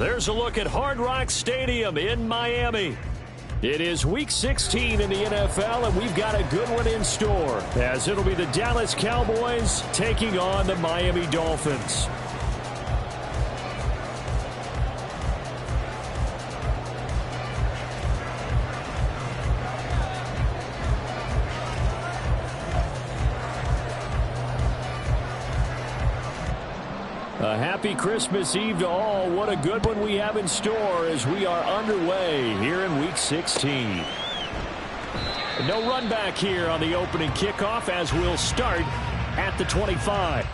There's a look at Hard Rock Stadium in Miami. It is Week 16 in the NFL, and we've got a good one in store, as it'll be the Dallas Cowboys taking on the Miami Dolphins. A happy Christmas Eve to all. What a good one we have in store as we are underway here in Week 16. No run back here on the opening kickoff as we'll start at the 25.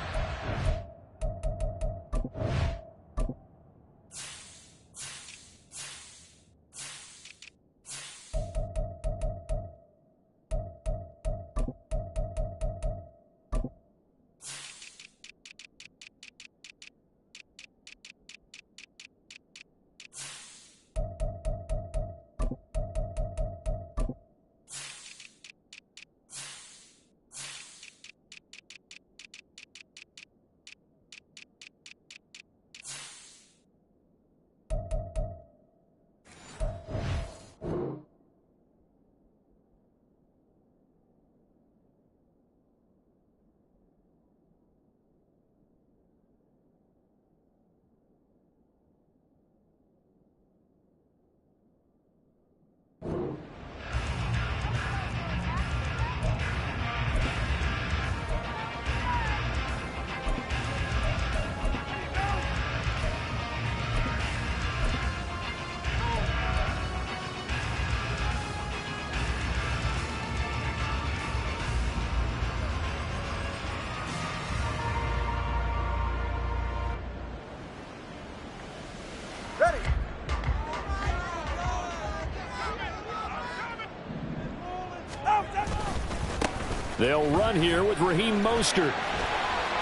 They'll run here with Raheem Mostert.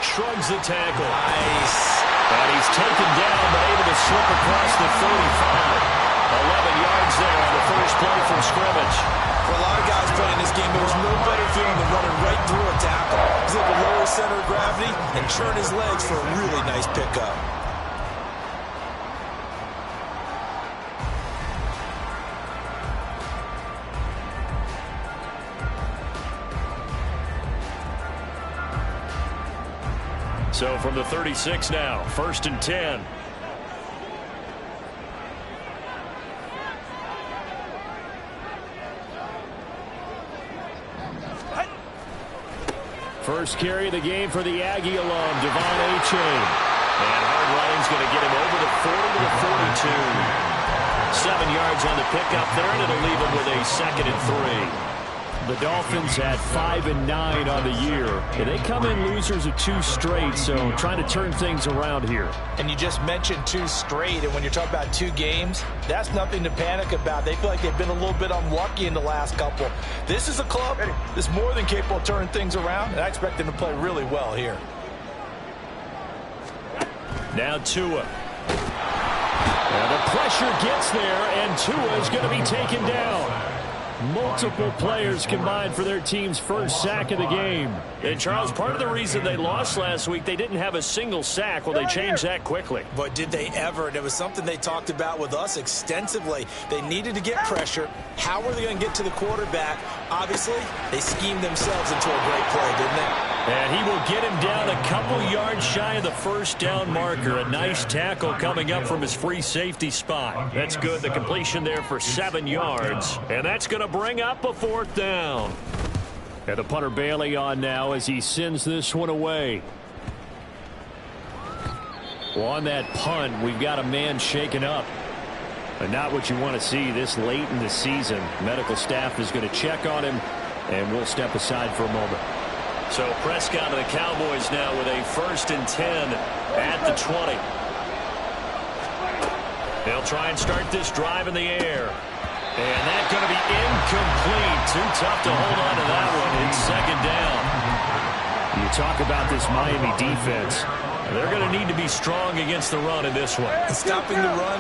Shrugs the tackle. Nice. And he's taken down, but able to slip across the 35. 11 yards there on the first play from scrimmage. For a lot of guys playing this game, there was no better feeling than running right through a tackle. He's able to lower his center of gravity and churn his legs for a really nice pickup. So from the 36 now, 1st and 10. First carry of the game for the Aggie alum, Devon Achane. And hard running's going to get him over the 40 to the 42. 7 yards on the pickup there, and it'll leave him with a 2nd and 3. The Dolphins had 5 and 9 on the year. And they come in losers of 2 straight, so trying to turn things around here. And you just mentioned 2 straight, and when you're talking about 2 games, that's nothing to panic about. They feel like they've been a little bit unlucky in the last couple. This is a club that's more than capable of turning things around, and I expect them to play really well here. Now Tua. And the pressure gets there, and Tua is going to be taken down. Multiple players combined for their team's first sack of the game. And, Charles, part of the reason they lost last week, they didn't have a single sack. Well, they changed that quickly. But did they ever? And it was something they talked about with us extensively. They needed to get pressure. How were they going to get to the quarterback? Obviously, they schemed themselves into a great play, didn't they? And he will get him down a couple yards shy of the first down marker. A nice tackle coming up from his free safety spot. That's good. The completion there for 7 yards. And that's going to bring up a 4th down. And the punter Bailey on now as he sends this one away. Well, on that punt, we've got a man shaken up. And not what you want to see this late in the season. Medical staff is going to check on him, and we'll step aside for a moment. So Prescott and the Cowboys now with a 1st and 10 at the 20. They'll try and start this drive in the air. And that's going to be incomplete. Too tough to hold on to that one. It's 2nd down. You talk about this Miami defense. They're going to need to be strong against the run in this one. And stopping the run,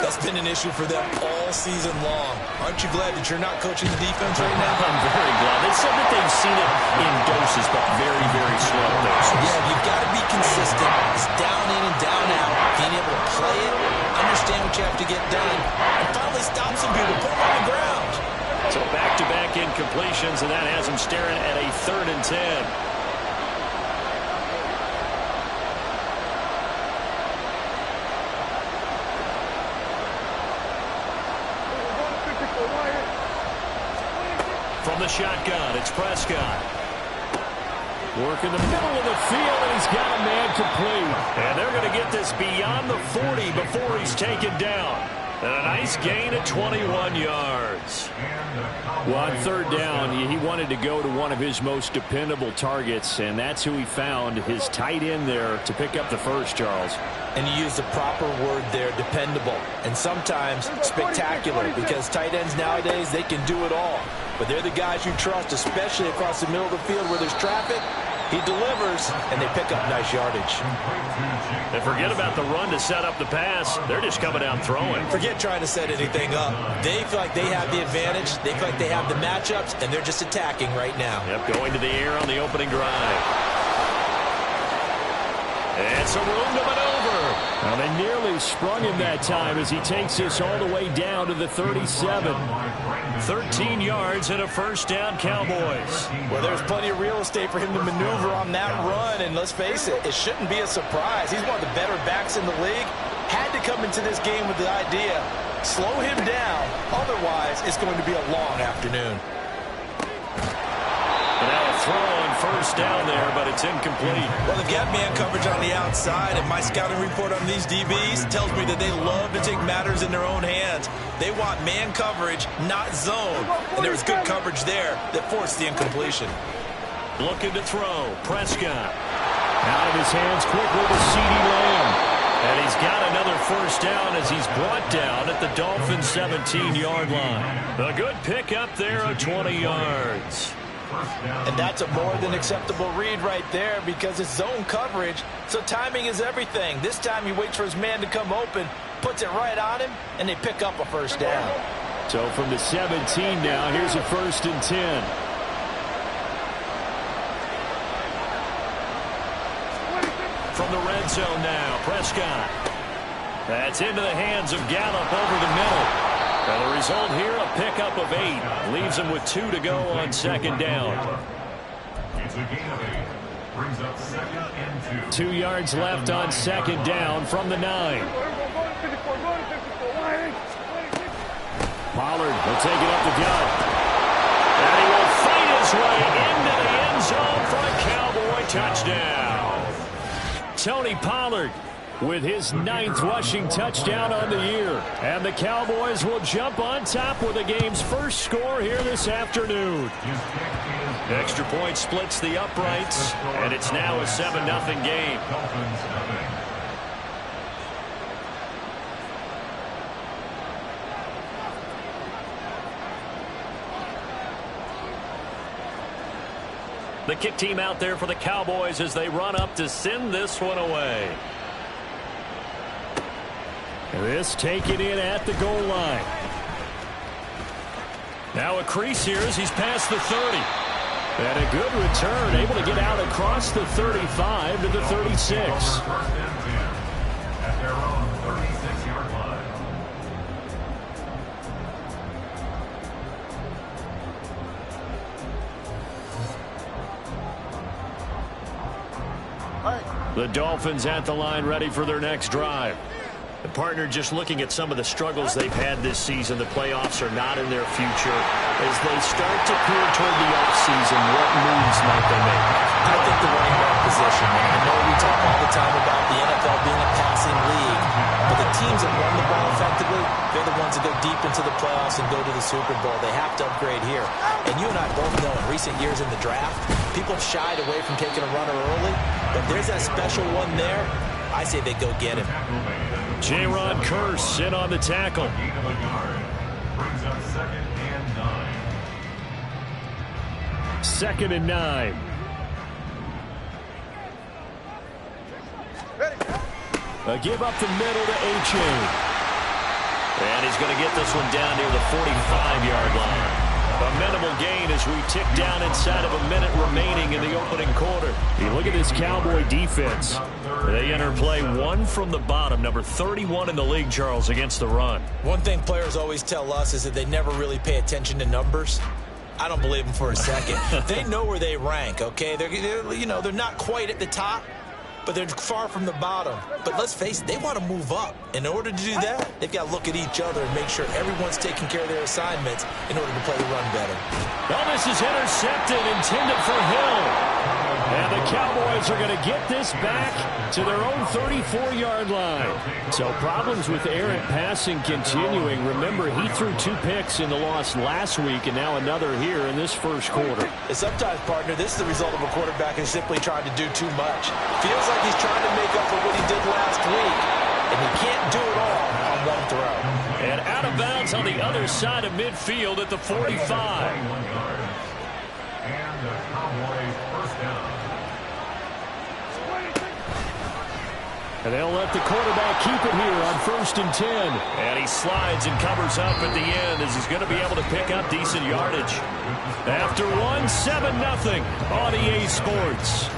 that's been an issue for them all season long. Aren't you glad that you're not coaching the defense right now? I'm very glad. They said that they've seen it in doses, but very, very slow doses. Yeah, you've got to be consistent. It's down in and down out. Being able to play it, understand you have to get done. And finally stop some people, put them on the ground. So back-to-back incompletions, and that has him staring at a 3rd and 10. From the shotgun, it's Prescott. Working the middle of the field, and he's got a man complete. And they're going to get this beyond the 40 before he's taken down. And a nice gain of 21 yards. Well, on 3rd down, he wanted to go to one of his most dependable targets, and that's who he found, his tight end there, to pick up the first, Charles. And you use the proper word there, dependable, and sometimes spectacular, because tight ends nowadays, they can do it all. But they're the guys you trust, especially across the middle of the field where there's traffic. He delivers, and they pick up nice yardage. And forget about the run to set up the pass. They're just coming down throwing. Forget trying to set anything up. They feel like they have the advantage. They feel like they have the matchups, and they're just attacking right now. Yep, going to the air on the opening drive. And some room to maneuver. Now, they nearly sprung him that time as he takes this all the way down to the 37. 13 yards and a first down, Cowboys. Well, there's plenty of real estate for him to maneuver on that run, and let's face it, it shouldn't be a surprise. He's one of the better backs in the league. Had to come into this game with the idea, slow him down, otherwise it's going to be a long afternoon. And now a throw on first down there, but it's incomplete. Well, they've got man coverage on the outside, and my scouting report on these DBs tells me that they love to take matters in their own hands. They want man coverage, not zone. And there was good coverage there that forced the incompletion. Looking to throw. Prescott. Out of his hands quickly to CeeDee Lamb. And he's got another first down as he's brought down at the Dolphins' 17-yard line. A good pickup there of 20 yards. And that's a more than acceptable read right there because it's zone coverage, so timing is everything. This time he waits for his man to come open, puts it right on him, and they pick up a first down. So from the 17 now, here's a 1st and 10. From the red zone now, Prescott. That's into the hands of Gallup over the middle. And the result here, a pickup of 8. Leaves him with 2 to go on 2nd down. It's a gain of 8. Brings up 2nd and 2. 2 yards left on 2nd down from the 9. Pollard will take it up the gut. And he will fight his way into the end zone for a Cowboy touchdown. Tony Pollard with his 9th rushing touchdown on the year. And the Cowboys will jump on top with the game's first score here this afternoon. Extra point splits the uprights, and it's now a 7-0 game. The kick team out there for the Cowboys as they run up to send this one away. This taken in at the goal line. Now a crease here as he's past the 30. And a good return, able to get out across the 35 to the 36. At their own 36-yard line. The Dolphins at the line ready for their next drive. The partner just looking at some of the struggles they've had this season. The playoffs are not in their future. As they start to peer toward the offseason, what moves might they make? I think the running back position. I know we talk all the time about the NFL being a passing league, but the teams that run the ball effectively, they're the ones that go deep into the playoffs and go to the Super Bowl. They have to upgrade here. And you and I both know in recent years in the draft, people have shied away from taking a runner early, but there's that special one there. I say they go get him. J-Ron Curse in on the tackle. Brings up 2nd and 9. 2nd and 9. A give up the middle to A-Chain. And he's going to get this one down near the 45-yard line. A minimal gain as we tick down inside of a minute remaining in the opening quarter. You look at this Cowboy defense. They enter play one from the bottom, number 31 in the league, Charles, against the run. One thing players always tell us is that they never really pay attention to numbers. I don't believe them for a second. They know where they rank, okay? They're not quite at the top, but they're far from the bottom. But let's face it, they want to move up. In order to do that, they've got to look at each other and make sure everyone's taking care of their assignments in order to play the run better. Well, this is intercepted, intended for Hill. And the Cowboys are going to get this back to their own 34-yard line. So problems with errant passing continuing. Remember, he threw 2 picks in the loss last week and now another here in this first quarter. And sometimes, partner, this is the result of a quarterback who's simply trying to do too much. Feels like he's trying to make up for what he did last week, and he can't do it all on one throw. And out of bounds on the other side of midfield at the 45. And the Cowboys first down. And they'll let the quarterback keep it here on 1st and 10. And he slides and covers up at the end as he's going to be able to pick up decent yardage. After 7-0 on EA Sports.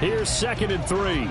Here's 2nd and 3.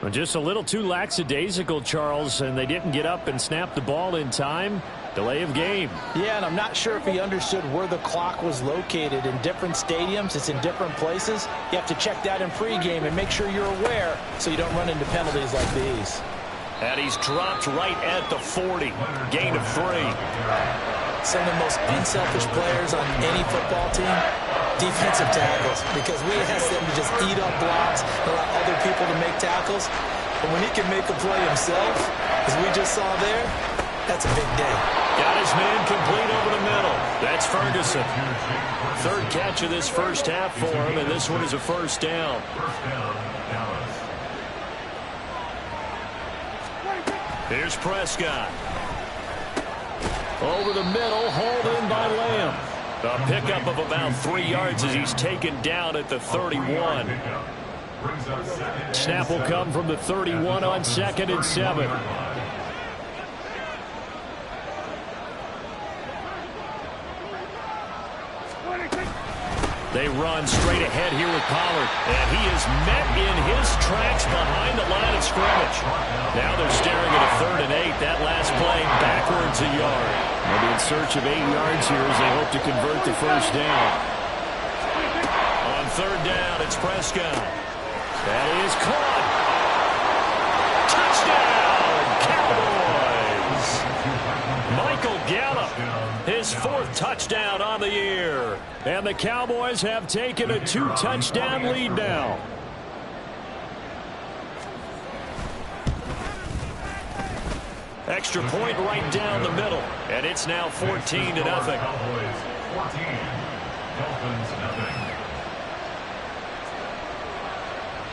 Well, just a little too lackadaisical, Charles, and they didn't get up and snap the ball in time. Delay of game. Yeah, and I'm not sure if he understood where the clock was located. In different stadiums, it's in different places. You have to check that in pregame and make sure you're aware so you don't run into penalties like these. And he's dropped right at the 40. Gain of 3. Some of the most unselfish players on any football team, defensive tackles, because we ask them to just eat up blocks, allow other people to make tackles. But when he can make a play himself, as we just saw there, that's a big day. Got his man complete over the middle. That's Ferguson. 3rd catch of this first half for him, and this one is a first down. Here's Prescott. Over the middle, hauled in by Lamb. A pickup of about 3 yards as he's taken down at the 31. Snap will come from the 31 on 2nd and 7. They run straight ahead here with Pollard, and he is met in his tracks behind the line of scrimmage. Now they're staring at a 3rd and 8. That last play backwards a yard. They'll be in search of 8 yards here as they hope to convert the first down. On 3rd down, it's Prescott. That is caught. Touchdown, Cowboys! Michael Gallup, his 4th touchdown on the year. And the Cowboys have taken a 2-touchdown lead now. Extra point right down the middle. And it's now 14-0. Cowboys 14, Dolphins nothing.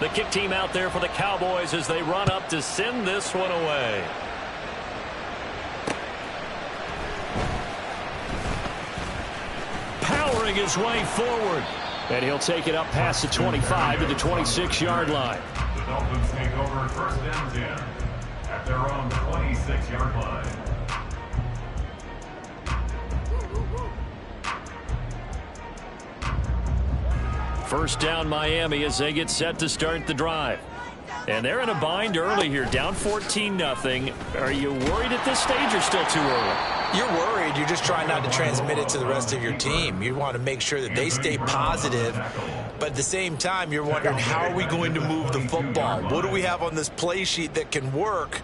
The kick team out there for the Cowboys as they run up to send this one away. Powering his way forward. And he'll take it up past the 25 to the 26-yard line. The Dolphins take over 1st and 10 at their own 26-yard line. First down Miami as they get set to start the drive. And they're in a bind early here, down 14-0. Are you worried at this stage or still too early? You're worried. You're just trying not to transmit it to the rest of your team. You want to make sure that they stay positive, but at the same time, you're wondering, how are we going to move the football? What do we have on this play sheet that can work?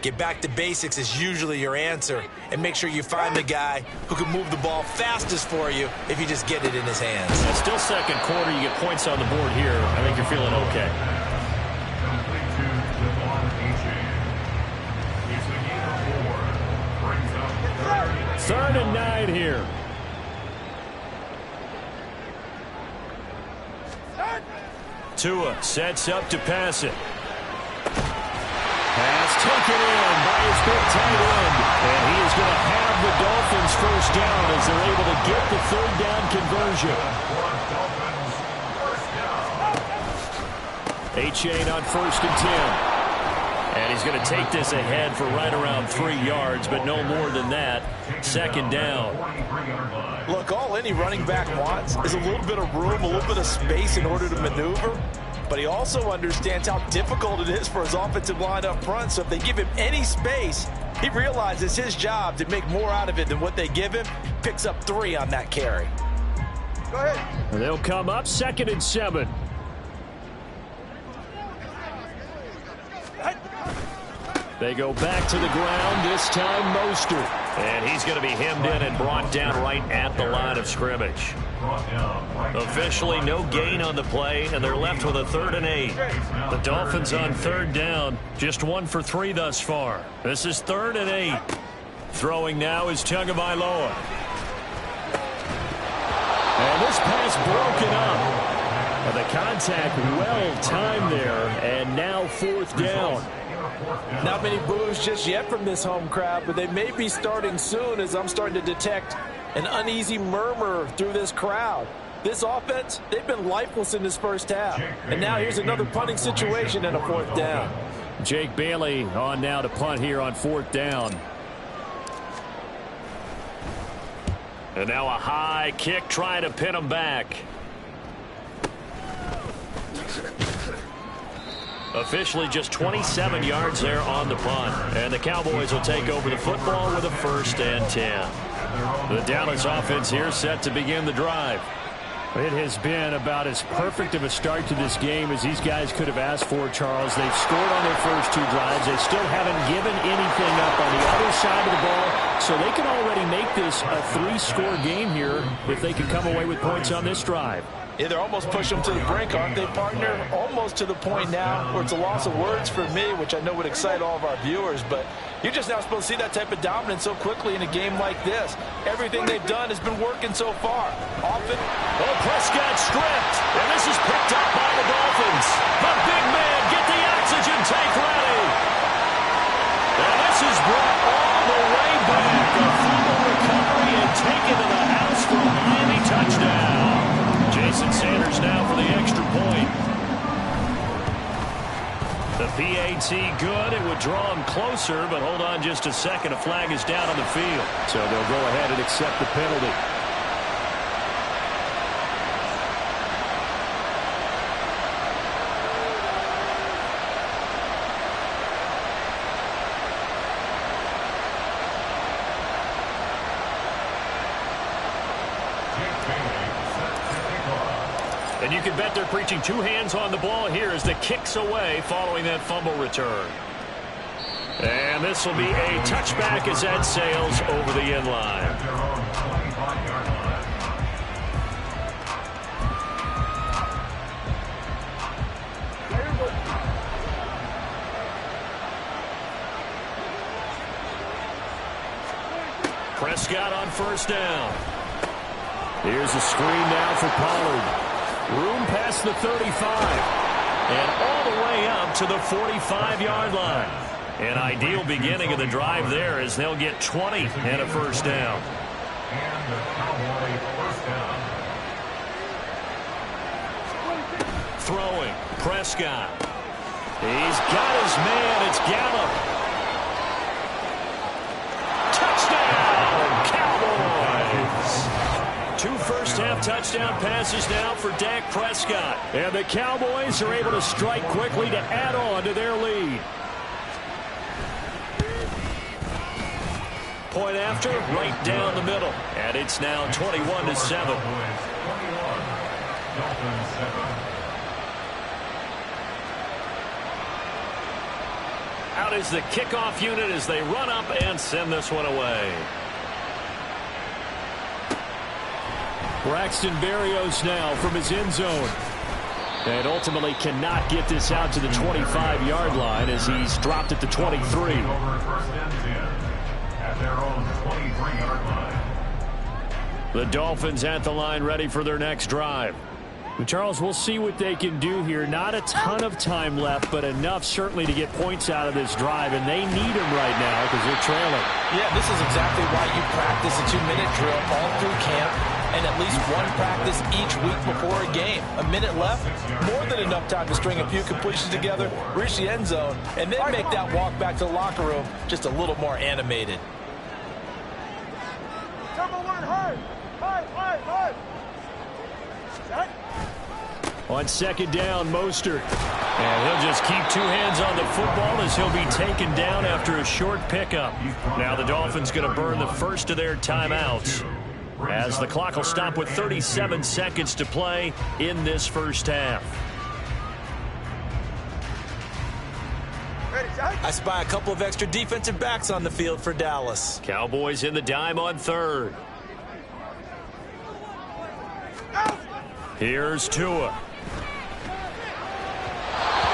Get back to basics is usually your answer, and make sure you find the guy who can move the ball fastest for you if you just get it in his hands. It's still second quarter. You get points on the board here. I think you're feeling okay. Complete to Devon Achane. It's the gain of 4. Brings up 3rd and 9 here. Tua sets up to pass it. Pass taken in by his big tight end. And he is going to have the Dolphins first down as they're able to get the 3rd down conversion. Achane on 1st and 10. And he's going to take this ahead for right around 3 yards, but no more than that. 2nd down. Look, all any running back wants is a little bit of room, a little bit of space in order to maneuver. But he also understands how difficult it is for his offensive line up front. So if they give him any space, he realizes his job to make more out of it than what they give him. Picks up 3 on that carry. Go ahead. And they'll come up 2nd and 7. They go back to the ground, this time Mostert. And he's going to be hemmed in and brought down right at the line of scrimmage. Officially no gain on the play, and they're left with a 3rd and 8. The Dolphins on 3rd down, just 1 for 3 thus far. This is 3rd and 8. Throwing now is Tagovailoa. And this pass broken up. And the contact well timed there, and now 4th down. Not many boos just yet from this home crowd, but they may be starting soon, as I'm starting to detect an uneasy murmur through this crowd. This offense, they've been lifeless in this first half. And now here's another punting situation and a 4th down. Jake Bailey on now to punt here on 4th down. And now a high kick trying to pin him back. Officially just 27 yards there on the punt. And the Cowboys will take over the football with a 1st and 10. The Dallas offense here set to begin the drive. It has been about as perfect of a start to this game as these guys could have asked for, Charles. They've scored on their first 2 drives. They still haven't given anything up on the other side of the ball, so they can already make this a 3-score game here if they can come away with points on this drive. Yeah, they're almost pushing them to the brink, aren't they, partner? Almost to the point now where it's a loss of words for me, which I know would excite all of our viewers, but you're just not supposed to see that type of dominance so quickly in a game like this. Everything they've done has been working so far. Often, Prescott stripped, and this is picked up by the Dolphins. The big man, get the oxygen tank ready. And this is brought all the way back. A fumble recovery and taken to the house for a Miami touchdown. Jason Sanders now for the extra point. The PAT good. It would draw him closer, but hold on just a second. A flag is down on the field. So they'll go ahead and accept the penalty. And you can bet they're preaching 2 hands on the ball here as the kick's away following that fumble return. And this will be a touchback as that sails over the end line. Prescott on 1st down. Here's a screen now for Pollard. Room past the 35. And all the way up to the 45-yard line. An ideal beginning of the drive there as they'll get 20 and a 1st down. And the Cowboy 1st down. Throwing, Prescott. He's got his man. It's Gallup. Touchdown, Cowboys. 2 first-half touchdown passes now for Dak Prescott. And the Cowboys are able to strike quickly to add on to their lead. Point after, right down the middle. And it's now 21-7. Out is the kickoff unit as they run up and send this one away. Braxton Berrios now from his end zone. And ultimately cannot get this out to the 25-yard line as he's dropped at the 23. At their own 23-yard line. The Dolphins at the line ready for their next drive. Charles, we'll see what they can do here. Not a ton of time left, but enough certainly to get points out of this drive, and they need them right now because they're trailing. Yeah, this is exactly why you practice a 2-minute drill all through camp and at least one practice each week before a game. A minute left, more than enough time to string a few completions together, reach the end zone, and then make that walk back to the locker room just a little more animated. Number 1, hard. Hard. Set. On second down, Mostert. And he'll just keep 2 hands on the football as he'll be taken down after a short pickup. Now the Dolphins going to burn the first of their timeouts as the clock will stop with 37 seconds to play in this first half. Ready, set. I spy a couple of extra defensive backs on the field for Dallas. Cowboys in the dime on third. Here's Tua.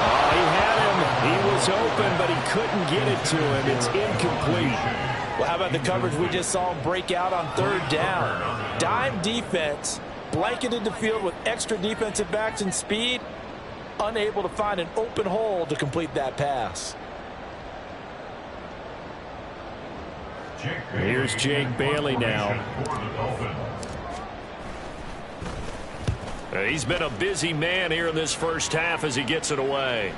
Oh, he had him. He was open, but he couldn't get it to him. It's incomplete. Well, how about the coverage we just saw him break out on third down? Dime defense, blanketed the field with extra defensive backs and speed, unable to find an open hole to complete that pass. Here's Jake Bailey now. He's been a busy man here in this first half as he gets it away.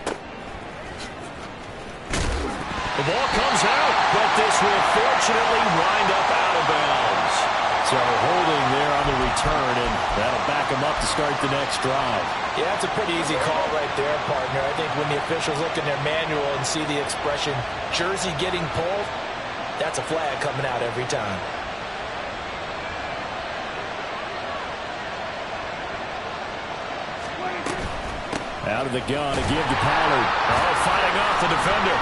The ball comes out, but this will fortunately wind up out of bounds. So holding there on the return, and that'll back him up to start the next drive. Yeah, that's a pretty easy call right there, partner. I think when the officials look in their manual and see the expression, jersey getting pulled, that's a flag coming out every time. Out of the gun to give to Pollard. Oh, fighting off the defender.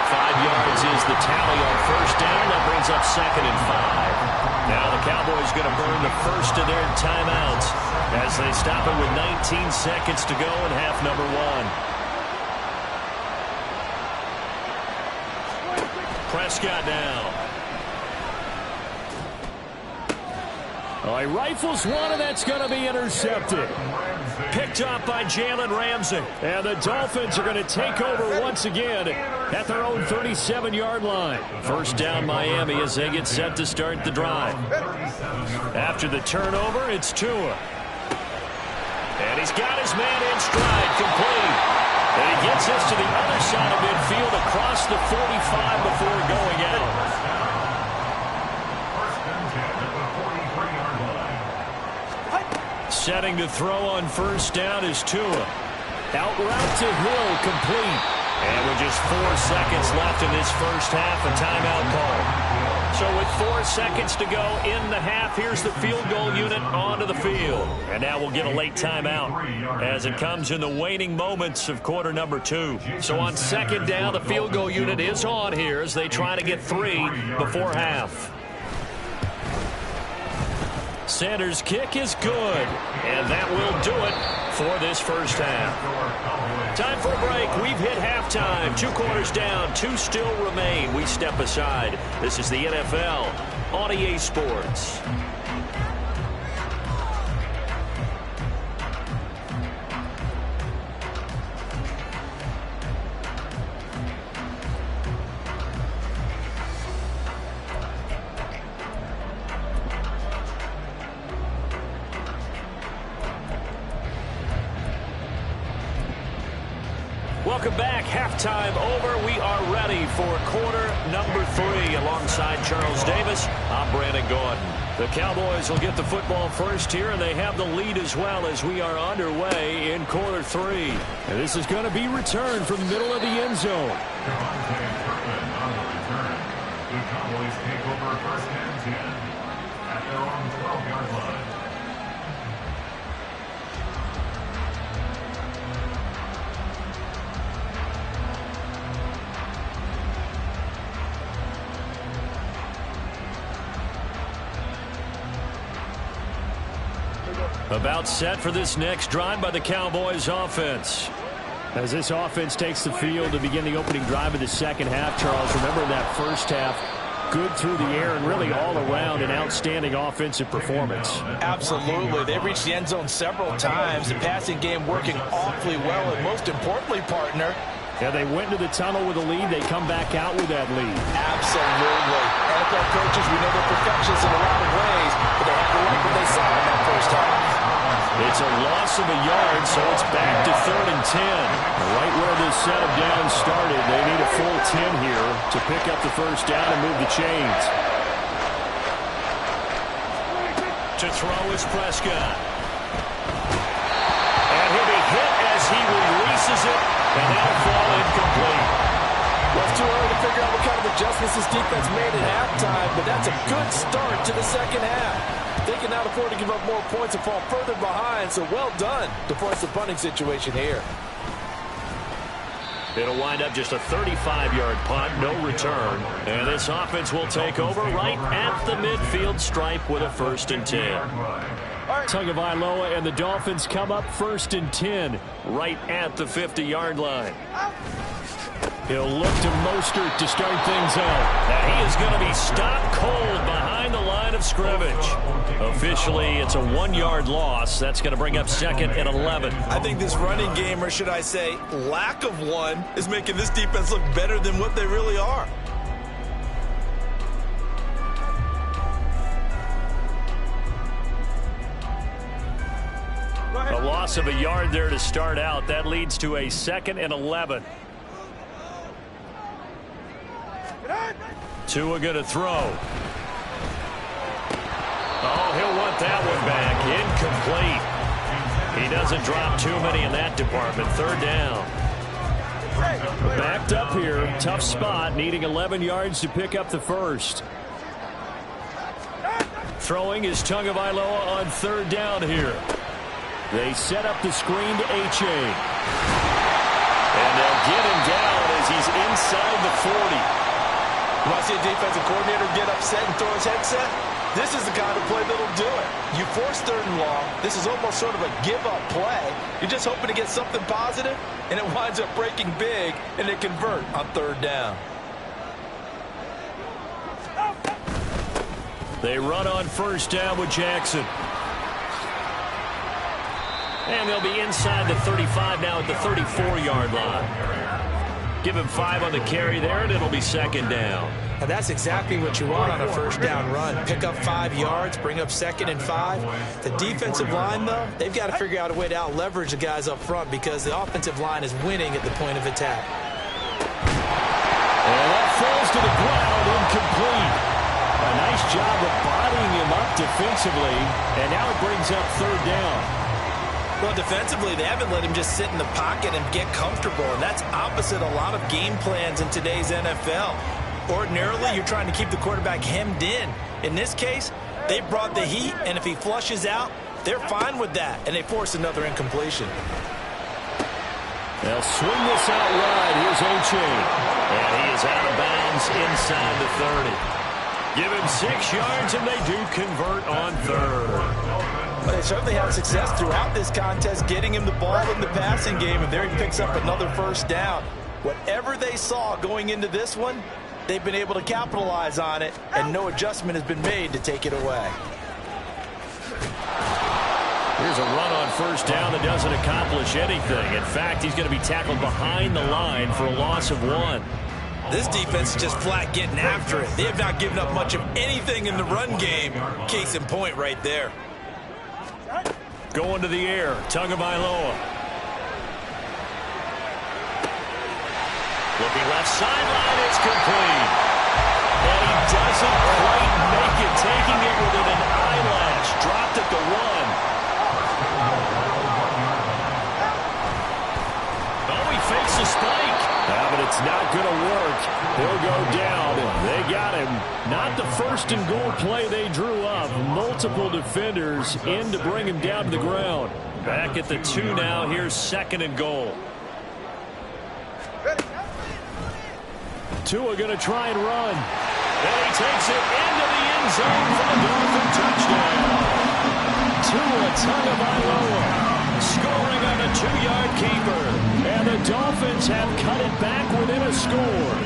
5 yards is the tally on first down. That brings up 2nd and 5. Now the Cowboys going to burn the first of their timeouts as they stop it with 19 seconds to go in half number 1. Prescott now. Oh, he rifles one, and that's going to be intercepted. Picked up by Jalen Ramsey. And the Dolphins are going to take over once again at their own 37-yard line. First down Miami as they get set to start the drive. After the turnover, it's Tua. And he's got his man in stride, complete. And he gets us to the other side of midfield across the 45 before going out. Setting to throw on first down is Tua. Out route to Hill, complete. And with just 4 seconds left in this first half, a timeout call. So with 4 seconds to go in the half, here's the field goal unit onto the field. And now we'll get a late timeout as it comes in the waning moments of quarter number 2. So on second down, the field goal unit is on here as they try to get 3 before half. Sanders' kick is good, and that will do it for this first half. Time for a break. We've hit halftime. 2 quarters down, 2 still remain. We step aside. This is the NFL on EA Sports. Welcome back. Halftime over. We are ready for quarter number 3 alongside alongside Charles Davis, I'm Brandon Gordon. The Cowboys will get the football first here, and they have the lead as well as we are underway in quarter 3. And this is going to be returned from the middle of the end zone. On the return, the Cowboys take over first and 10 at their own 12-yard line. About set for this next drive by the Cowboys offense. As this offense takes the field to begin the opening drive of the second half, Charles, remember in that first half, good through the air and really all around an outstanding offensive performance. Absolutely. They reached the end zone several times. The passing game working awfully well, and most importantly, partner, yeah, they went into the tunnel with a lead. They come back out with that lead. absolutely. NFL coaches, we know they're perfectionists in a lot of ways, but they had to like what they saw in that first half. It's a loss of a yard, so it's back to 3rd and 10. Right where this setup down started, they need a full 10 here to pick up the first down and move the chains. To throw is Prescott. And he'll be hit as he releases it, and that'll fall incomplete. Well, it's too early to figure out what kind of adjustments this defense made at halftime, but that's a good start to the second half. They cannot afford to give up more points and fall further behind, so well done to force the punting situation here. It'll wind up just a 35-yard punt, no return. And this offense will take over right at the midfield stripe with a 1st and 10. Tagovailoa and the Dolphins come up 1st and 10 right at the 50-yard line. He'll look to Mostert to start things out. Now he is going to be stopped cold behind the line of scrimmage. Officially, it's a 1-yard loss. That's going to bring up 2nd and 11. I think this running game, or should I say lack of one, is making this defense look better than what they really are. A loss of a yard there to start out. That leads to a 2nd and 11. Tua going to throw. Oh, he'll want that one back. Incomplete. He doesn't drop too many in that department. 3rd down. Backed up here. Tough spot. Needing 11 yards to pick up the first. Throwing is Tagovailoa on 3rd down here. They set up the screen to A-Chain. And they'll get him down as he's inside the 40. You want to see a defensive coordinator get upset and throw his headset? This is the kind of play that'll do it. You force 3rd and long. This is almost sort of a give-up play. You're just hoping to get something positive, and it winds up breaking big, and they convert on 3rd down. They run on 1st down with Jackson. And they'll be inside the 35 now at the 34-yard line. Give him 5 on the carry there, and it'll be 2nd down. And that's exactly what you want on a 1st down run. Pick up 5 yards, bring up 2nd and 5. The defensive line, though, they've got to figure out a way to out-leverage the guys up front because the offensive line is winning at the point of attack. And that falls to the ground, incomplete. A nice job of bodying him up defensively, and now it brings up 3rd down. Well, defensively, they haven't let him just sit in the pocket and get comfortable, and that's opposite a lot of game plans in today's NFL. Ordinarily, you're trying to keep the quarterback hemmed in. In this case, they brought the heat, and if he flushes out, they're fine with that, and they force another incompletion. They'll swing this out wide. Here's A-Chain. And he is out of bounds inside the 30. Give him 6 yards, and they do convert on 3rd. But they certainly had success throughout this contest getting him the ball in the passing game, and there he picks up another 1st down. Whatever they saw going into this one, they've been able to capitalize on it, and no adjustment has been made to take it away. Here's a run on 1st down that doesn't accomplish anything. In fact, he's going to be tackled behind the line for a loss of 1. This defense is just flat getting after it. They have not given up much of anything in the run game. Case in point right there. Going to the air, Tagovailoa. Looking left sideline, it's complete. And he He'll go down. They got him. Not the first and goal play they drew up. Multiple defenders in to bring him down to the ground. Back at the 2 now. Here's 2nd and goal. Tua going to try and run. And he takes it into the end zone for the Dolphin touchdown. Tua Tagovailoa scoring on the 2-yard keeper. And the Dolphins have cut it back within a score.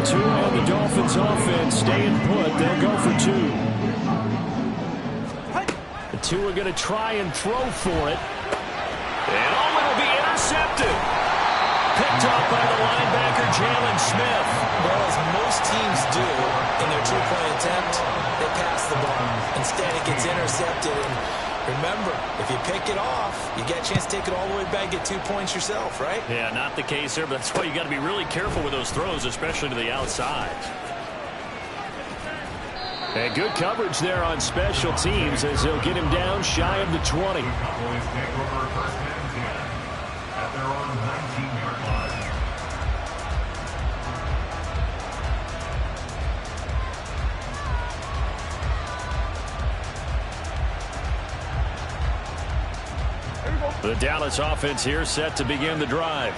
Tua and the Dolphins offense staying put. They'll go for 2. The Tua going to try and throw for it. And it'll be intercepted. Picked up by the linebacker, Jalen Smith. Well, as most teams do in their 2-point attempt, they pass the ball. Instead, it gets intercepted. And remember, if you pick it off, you get a chance to take it all the way back, get 2 points yourself, right? Yeah, not the case there, but that's why you got to be really careful with those throws, especially to the outside. And good coverage there on special teams as they'll get him down shy of the 20. Cowboys take over 1st and 10 at their own 19-yard line. The Dallas offense here set to begin the drive.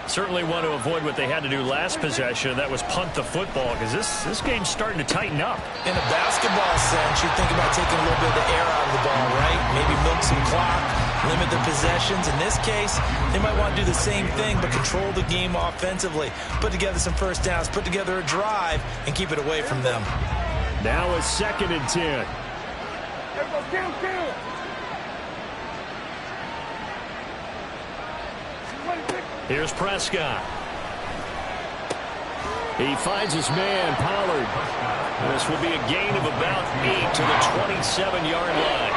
Certainly want to avoid what they had to do last possession. That was punt the football because this game's starting to tighten up. In a basketball sense, you think about taking a little bit of the air out of the ball, right? Maybe milk some clock, limit the possessions. In this case, they might want to do the same thing but control the game offensively. Put together some first downs, put together a drive, and keep it away from them. Now a 2nd and 10. Here's Prescott. He finds his man, Pollard. This will be a gain of about 8 to the 27-yard line.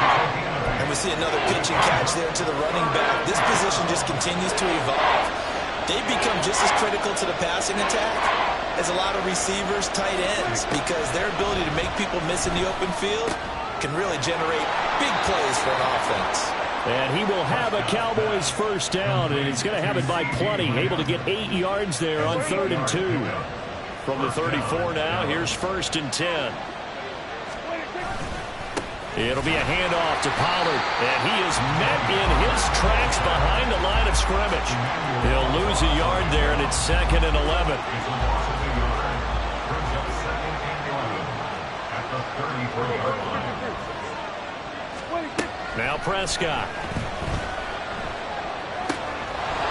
And we see another pitch and catch there to the running back. This position just continues to evolve. They've become just as critical to the passing attack as a lot of receivers, tight ends, because their ability to make people miss in the open field can really generate big plays for an offense. And he will have a Cowboys first down, and he's going to have it by plenty. Able to get 8 yards there on 3rd and 2. From the 34 now, here's 1st and 10. It'll be a handoff to Pollard, and he is met in his tracks behind the line of scrimmage. He'll lose a yard there, and it's 2nd and 11. Now Prescott.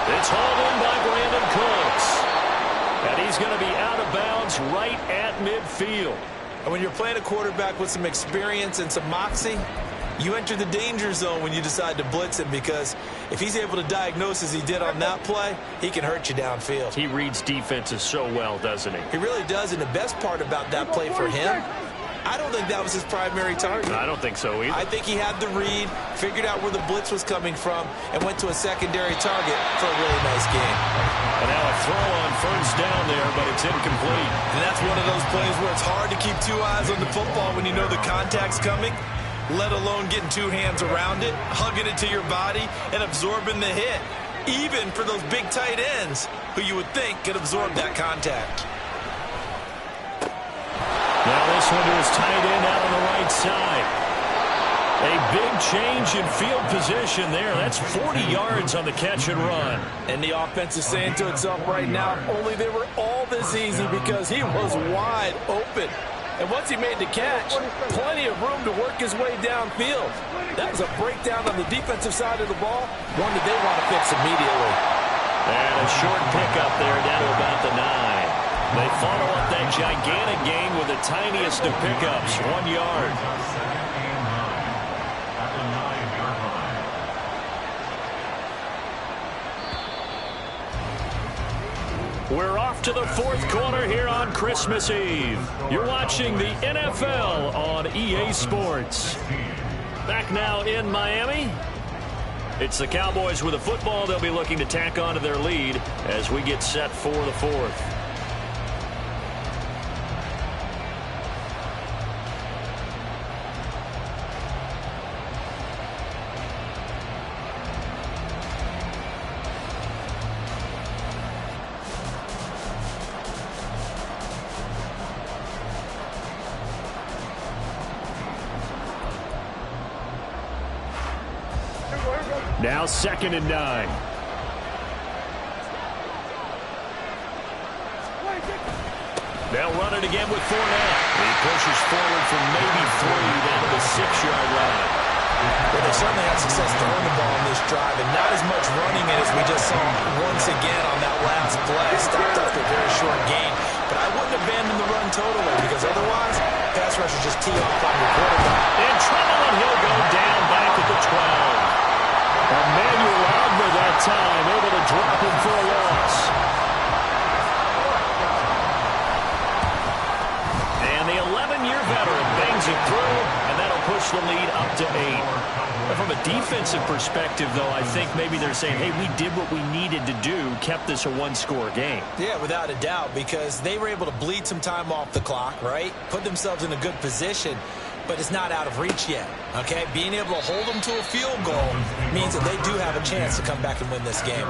It's hauled in by Brandon Cooks. And he's going to be out of bounds right at midfield. And when you're playing a quarterback with some experience and some moxie, you enter the danger zone when you decide to blitz him, because if he's able to diagnose as he did on that play, he can hurt you downfield. He reads defenses so well, doesn't he? He really does, and the best part about that play for him, I don't think that was his primary target. I don't think so either. I think he had the read, figured out where the blitz was coming from, and went to a secondary target for a really nice game. And now a throw on first down there, but it's incomplete. And that's one of those plays where it's hard to keep 2 eyes on the football when you know the contact's coming, let alone getting 2 hands around it, hugging it to your body, and absorbing the hit, even for those big tight ends who you would think could absorb that contact. Now this one to his tight end out on the right side. A big change in field position there. That's 40 yards on the catch and run. And the offense is saying to itself right now, only they were all this easy because he was wide open. And once he made the catch, plenty of room to work his way downfield. That was a breakdown on the defensive side of the ball, one that they want to fix immediately. And a short pickup there down to about the 9. They follow up that gigantic gain with the tiniest of pickups, 1 yard. We're off to the 4th quarter here on Christmas Eve. You're watching the NFL on EA Sports. Back now in Miami. It's the Cowboys with the football. They'll be looking to tack on to their lead as we get set for the 4th. Now 2nd and 9. They'll run it again with Fournette. He pushes forward from maybe 3 down to the 6-yard line. Well, they certainly had success throwing the ball on this drive, and not as much running it as we just saw once again on that last play. Stopped after a very short gain. But I wouldn't abandon the run totally, because otherwise, pass rushers just tee off on your quarterback. In trouble, and he'll go down back at the 12. Emmanuel Ogba that time, able to drop him for a loss. And the 11-year veteran bangs it through, and that'll push the lead up to 8. From a defensive perspective, though, I think maybe they're saying, hey, we did what we needed to do, kept this a one-score game. Yeah, without a doubt, because they were able to bleed some time off the clock, right? Put themselves in a good position, but it's not out of reach yet, okay? Being able to hold them to a field goal means that they do have a chance to come back and win this game.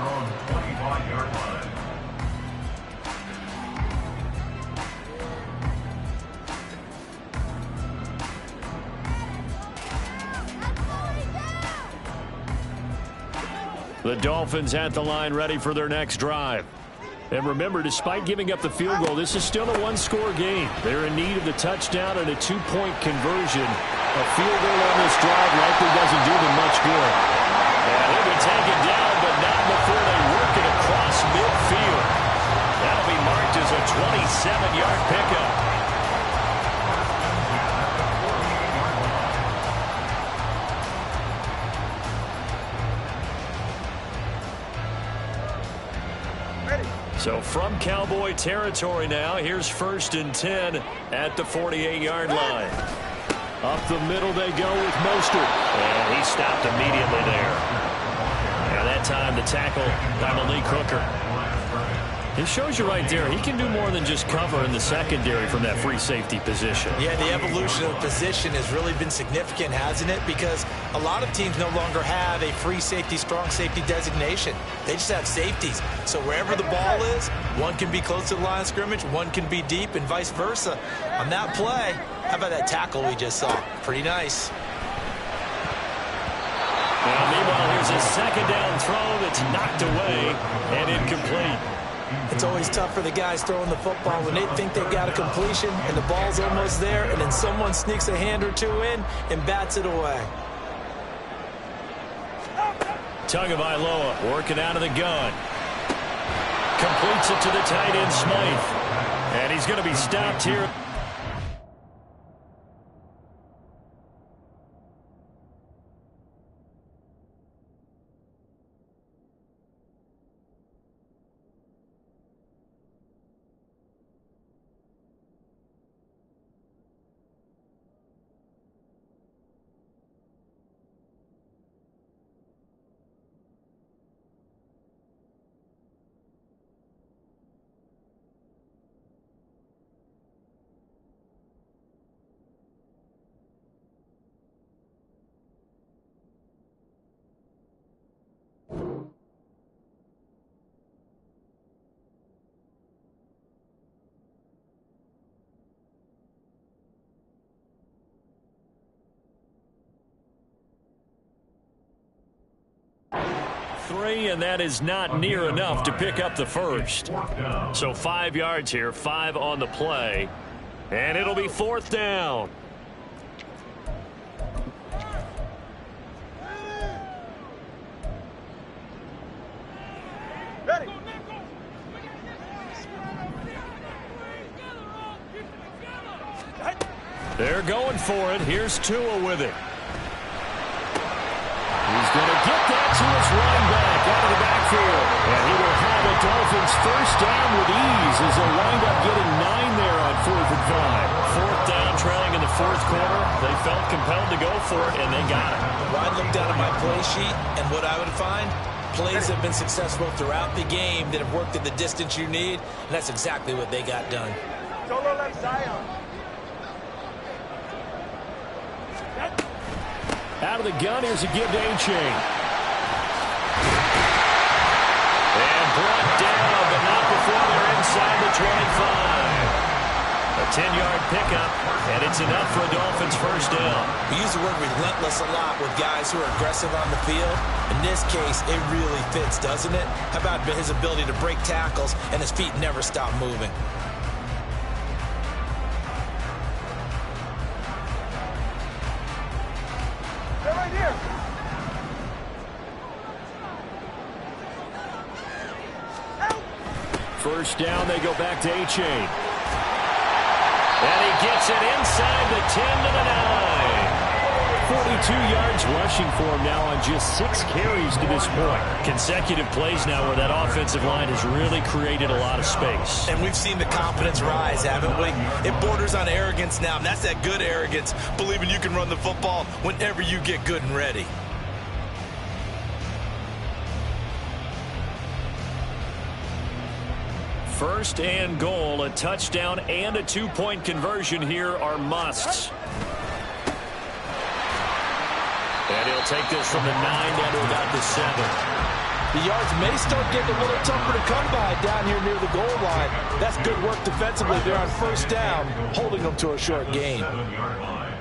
The Dolphins at the line, ready for their next drive. And remember, despite giving up the field goal, this is still a one-score game. They're in need of the touchdown and a 2-point conversion. A field goal on this drive likely doesn't do them much good. And he'll be taken down, but not before they work it across midfield. That'll be marked as a 27-yard pickup. So from Cowboy territory now, here's 1st and 10 at the 48-yard line. Up the middle they go with Mostert. And he stopped immediately there. And that time the tackle by Malik Hooker. It shows you right there, he can do more than just cover in the secondary from that free safety position. Yeah, the evolution of position has really been significant, hasn't it? Because a lot of teams no longer have a free safety, strong safety designation. They just have safeties. So wherever the ball is, one can be close to the line of scrimmage, one can be deep, and vice versa. On that play, how about that tackle we just saw? Pretty nice. Well, meanwhile, here's a 2nd down throw that's knocked away and incomplete. It's always tough for the guys throwing the football when they think they've got a completion and the ball's almost there, and then someone sneaks a hand or two in and bats it away. Tagovailoa working out of the gun. Completes it to the tight end, Smythe. And he's going to be stopped here. And that is not near enough to pick up the first. So 5 yards here, 5 on the play. And it'll be 4th down. Ready. They're going for it. Here's Tua with it. He's going to get that to his running back out of the backfield. And he will have a Dolphins 1st down with ease as they'll wind up getting 9 there on 4th and 5. 4th down, trailing in the 4th quarter. They felt compelled to go for it, and they got it. Well, I looked down at my play sheet, and what I would find, plays have been successful throughout the game that have worked at the distance you need, and that's exactly what they got done. Solo left Zion. Out of the gun, here's a give to A-Chain. And brought down, but not before they're inside the 25. A 10-yard pickup, and it's enough for a Dolphins first down. We use the word relentless a lot with guys who are aggressive on the field. In this case, it really fits, doesn't it? How about his ability to break tackles and his feet never stop moving? They're right here. First down, they go back to A-Chain. And he gets it inside the 10 to the 9. 42 yards rushing for him now on just 6 carries to this point. Consecutive plays now where that offensive line has really created a lot of space. And we've seen the confidence rise, haven't we? It borders on arrogance now, and that's that good arrogance, believing you can run the football whenever you get good and ready. First and goal, a touchdown and a 2-point conversion here are musts. And he'll take this from the 9 down to about the 7. The yards may start getting a little tougher to come by down here near the goal line. That's good work defensively there on first down, holding them to a short gain. 7-yard line.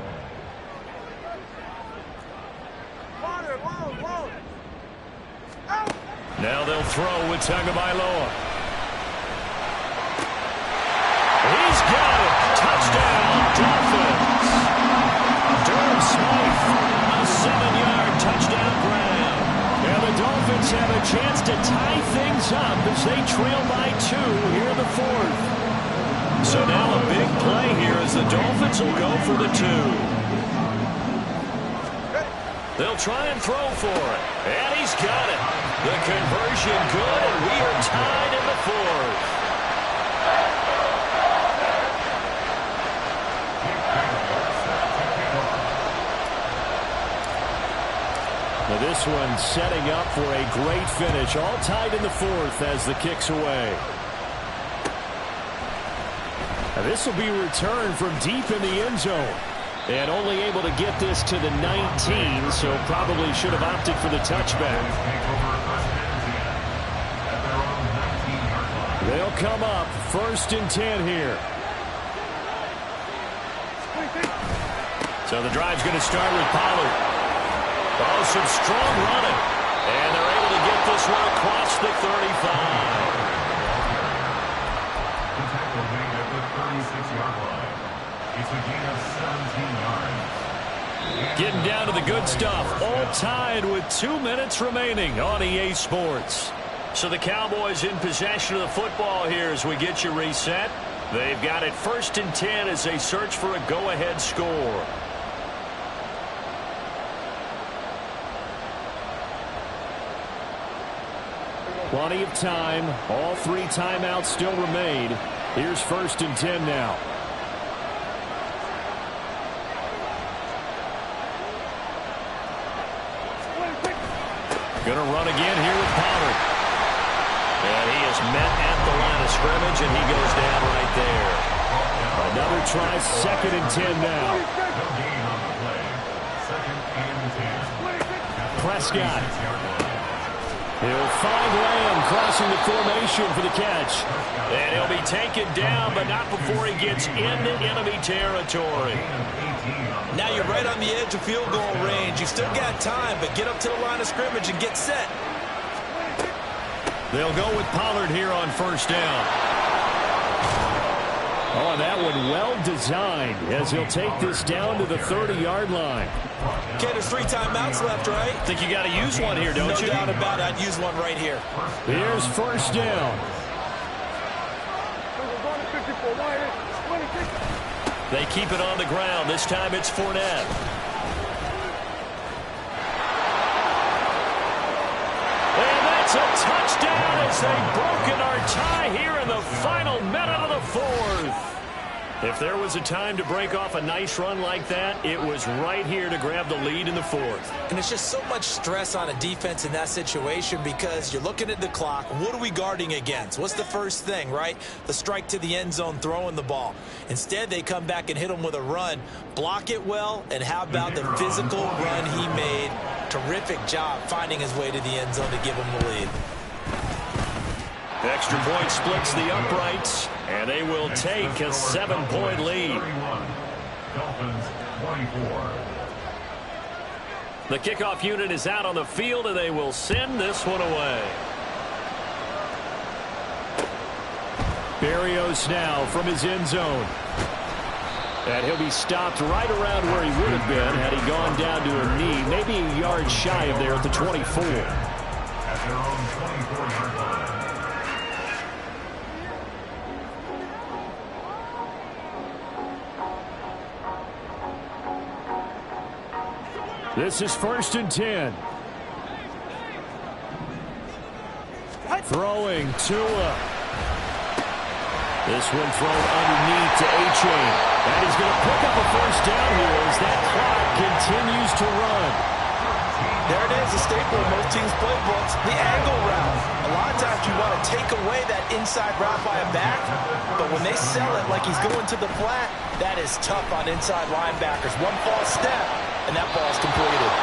Now they'll throw with Tagovailoa. He's got it. Touchdown, Dolphins. Durham Smythe, a 7-yard touchdown grab. And the Dolphins have a chance to tie things up as they trail by 2 here in the 4th. So now a big play here as the Dolphins will go for the 2. They'll try and throw for it. And he's got it. The conversion good, and we are tied in the 4th. Now this one setting up for a great finish. All tied in the 4th as the kick's away. Now this will be returned from deep in the end zone. And only able to get this to the 19, so probably should have opted for the touchback. They'll come up 1st and 10 here. So the drive's going to start with Pollard. Oh, some strong running. And they're able to get this one across the 35. The tackle made at the 36-yard line. It's a gain of 17 yards. Getting down to the good stuff. All tied with 2 minutes remaining on EA Sports. So the Cowboys in possession of the football here as we get you reset. They've got it 1st and 10 as they search for a go-ahead score. Plenty of time. All 3 timeouts still remain. Here's 1st and 10 now. Going to run again here with Pollard. And he is met at the line of scrimmage, and he goes down right there. Another try, 2nd and 10 now. No gain on the play. 2nd and 10. Prescott. He'll find Lamb crossing the formation for the catch. And he'll be taken down, but not before he gets into enemy territory. Now you're right on the edge of field goal range. You've still got time, but get up to the line of scrimmage and get set. They'll go with Pollard here on 1st down. Oh, and that one well designed as he'll take this down to the 30-yard line. Okay, there's 3 timeouts left, right? Think you got to use one here, don't you? No doubt about it. I'd use one right here. Here's 1st down. They keep it on the ground. This time it's Fournette. And that's a touchdown as they've broken our tie here in the final minute of the 4th. If there was a time to break off a nice run like that, it was right here to grab the lead in the 4th. And it's just so much stress on a defense in that situation because you're looking at the clock. What are we guarding against? What's the first thing, right? The strike to the end zone, throwing the ball. Instead, they come back and hit him with a run. Block it well, and how about the physical run he made? Terrific job finding his way to the end zone to give him the lead. Extra point splits the uprights, and they will take a 7-point lead. Dolphins 24. The kickoff unit is out on the field, and they will send this one away. Berrios now from his end zone. And he'll be stopped right around where he would have been had he gone down to a knee, maybe a yard shy of there at the 24. At their own 24-yard line. This is 1st and 10. Throwing Tua. This one thrown underneath to A-Chain. And he's going to pick up a first down here as that clock continues to run. There it is, a staple in most teams' playbooks, the angle route. A lot of times you want to take away that inside route by a back, but when they sell it like he's going to the flat, that is tough on inside linebackers. One false step, and that ball's completed.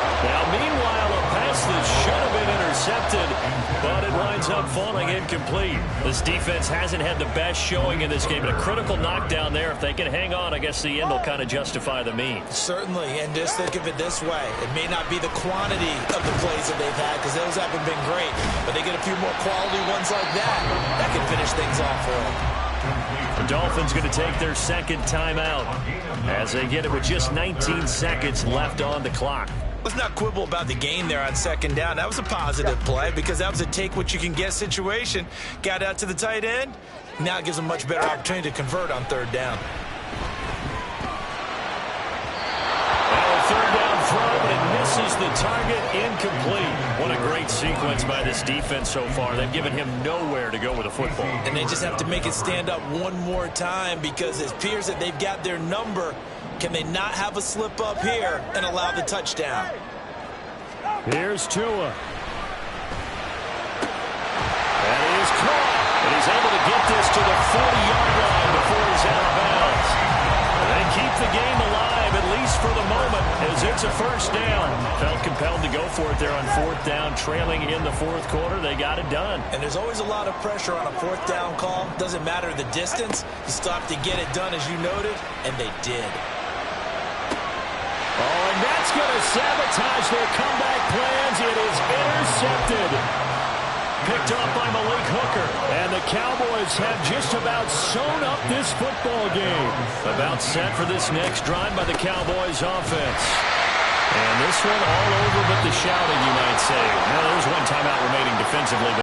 Now, meanwhile, a pass that should have been intercepted, but it winds up falling incomplete. This defense hasn't had the best showing in this game, but a critical knockdown there. If they can hang on, I guess the end will kind of justify the means. Certainly, and just think of it this way. It may not be the quantity of the plays that they've had, because those haven't been great, but they get a few more quality ones like that. That can finish things off for them. The Dolphins going to take their second timeout as they get it with just 19 seconds left on the clock. Let's not quibble about the gain there on second down. That was a positive play because that was a take-what-you-can-get situation. Got out to the tight end. Now it gives them a much better opportunity to convert on third down. Well, third down throw, but it misses the target. Incomplete. What a great sequence by this defense so far. They've given him nowhere to go with the football. And they just have to make it stand up one more time because it appears that they've got their number. Can they not have a slip up here and allow the touchdown? Here's Tua. That is caught. And he's able to get this to the 40-yard line before he's out of bounds. They keep the game alive, at least for the moment, as it's a first down. Felt compelled to go for it there on fourth down, trailing in the fourth quarter. They got it done. And there's always a lot of pressure on a fourth down call. Doesn't matter the distance. You stop to get it done, as you noted, and they did. Oh, and that's going to sabotage their comeback plans. It is intercepted. Picked up by Malik Hooker. And the Cowboys have just about sewn up this football game. About set for this next drive by the Cowboys offense. And this one all over but the shouting, you might say. Well, there's one timeout remaining defensively.